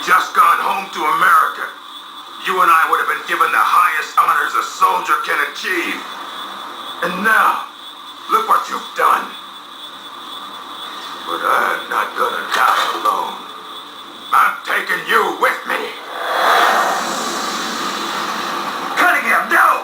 just gone home to America, you and I would have been given the highest honors a soldier can achieve. And now, look what you've done. But I'm not gonna die alone. I'm taking you with me. Cunningham, no!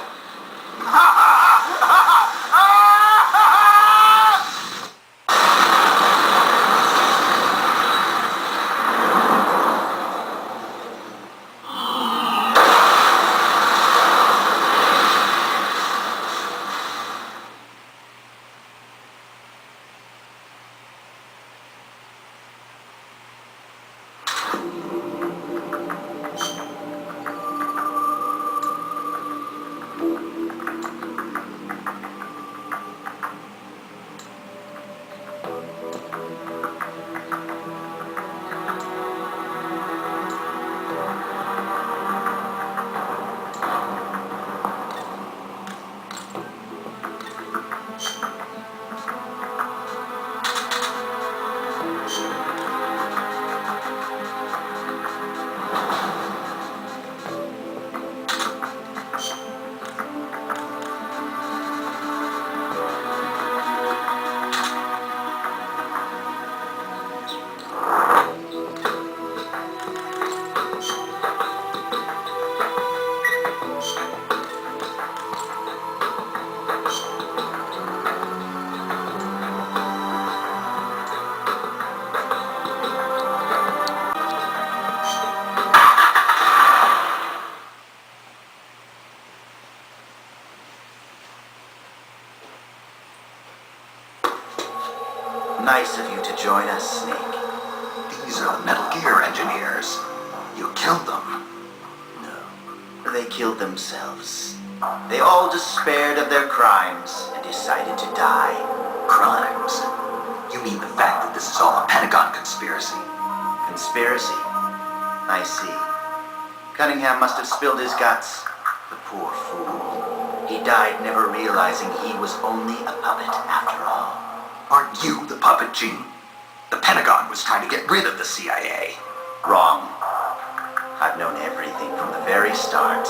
Nice of you to join us, Snake. These are the Metal Gear engineers. You killed them. No, they killed themselves. They all despaired of their crimes and decided to die. Crimes? You mean the fact that this is all a Pentagon conspiracy? Conspiracy? I see. Cunningham must have spilled his guts. The poor fool. He died never realizing he was only a puppet after all. Aren't you the puppet, Gene? The Pentagon was trying to get rid of the CIA. Wrong. I've known everything from the very start.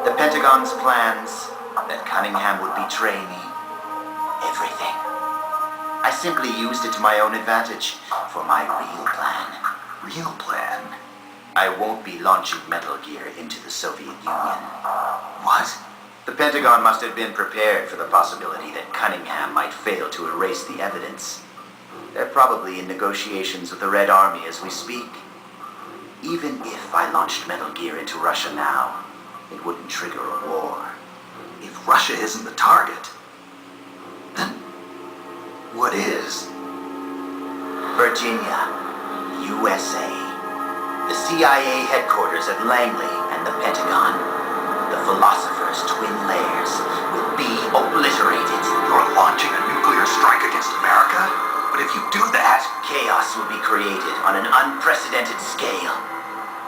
The Pentagon's plans, that Cunningham would betray me. Everything. I simply used it to my own advantage for my real plan. Real plan? I won't be launching Metal Gear into the Soviet Union. What? The Pentagon must have been prepared for the possibility that Cunningham might fail to erase the evidence. They're probably in negotiations with the Red Army as we speak. Even if I launched Metal Gear into Russia now, it wouldn't trigger a war. If Russia isn't the target, then what is? Virginia, USA. The CIA headquarters at Langley and the Pentagon. The Philosopher's twin layers will be obliterated. You're launching a nuclear strike against America? But if you do that, chaos will be created on an unprecedented scale.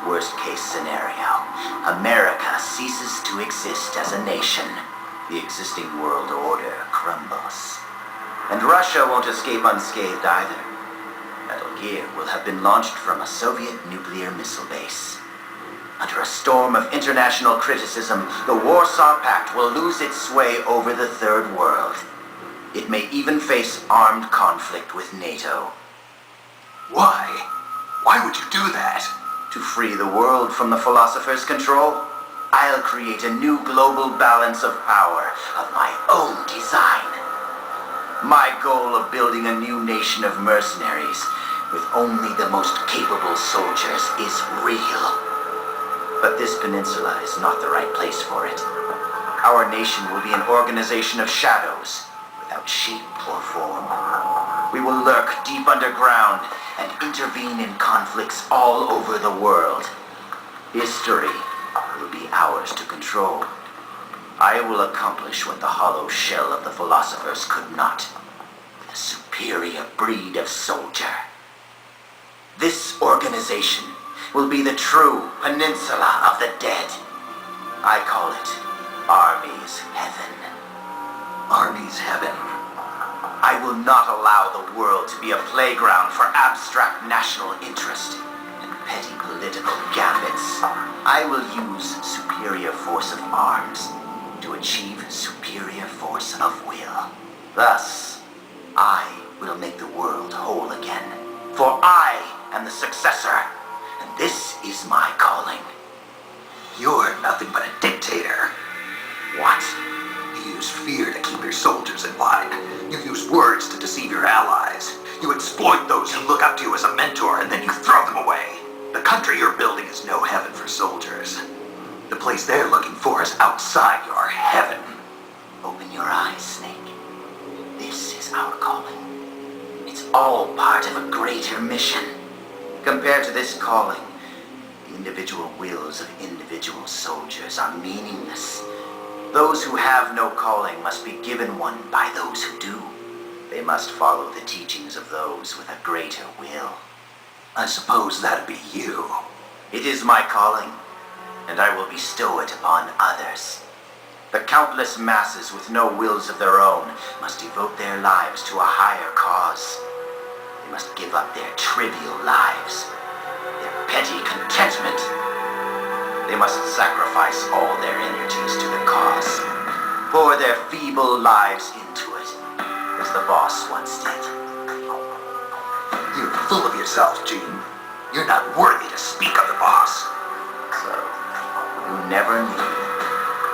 Worst case scenario, America ceases to exist as a nation. The existing world order crumbles. And Russia won't escape unscathed either. Metal Gear will have been launched from a Soviet nuclear missile base. Under a storm of international criticism, the Warsaw Pact will lose its sway over the Third World. It may even face armed conflict with NATO. Why? Why would you do that? To free the world from the Philosopher's control, I'll create a new global balance of power of my own design. My goal of building a new nation of mercenaries with only the most capable soldiers is real. But this peninsula is not the right place for it. Our nation will be an organization of shadows, without shape or form. We will lurk deep underground and intervene in conflicts all over the world. History will be ours to control. I will accomplish what the hollow shell of the philosophers could not, with a superior breed of soldier. This organization will be the true peninsula of the dead. I call it Army's Heaven. Army's Heaven? I will not allow the world to be a playground for abstract national interest and petty political gambits. I will use superior force of arms to achieve superior force of will. Thus, I will make the world whole again. For I am the successor, and this is my calling. You're nothing but a dictator. What? You use fear to keep your soldiers in line. You use words to deceive your allies. You exploit those who look up to you as a mentor, and then you throw them away. The country you're building is no heaven for soldiers. The place they're looking for is outside your heaven. Open your eyes, Snake. This is our calling. It's all part of a greater mission. Compared to this calling, the individual wills of individual soldiers are meaningless. Those who have no calling must be given one by those who do. They must follow the teachings of those with a greater will. I suppose that'd be you. It is my calling, and I will bestow it upon others. The countless masses with no wills of their own must devote their lives to a higher cause. They must give up their trivial lives, their petty contentment. They must sacrifice all their energies to the cause, pour their feeble lives into it, as the boss once did. You're full of yourself, Gene. You're not worthy to speak of the boss. So, you never knew.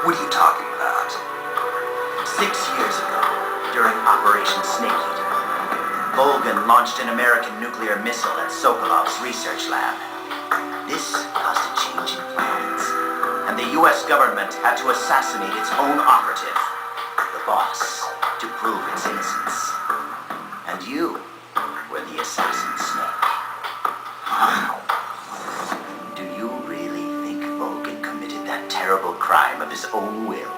What are you talking about? 6 years ago, during Operation Snake Eater, Volgan launched an American nuclear missile at Sokolov's research lab. This caused a change in plans, and the U.S. government had to assassinate its own operative, the boss, to prove its innocence. And you were the assassin, Snake. Do you really think Volgan committed that terrible crime of his own will?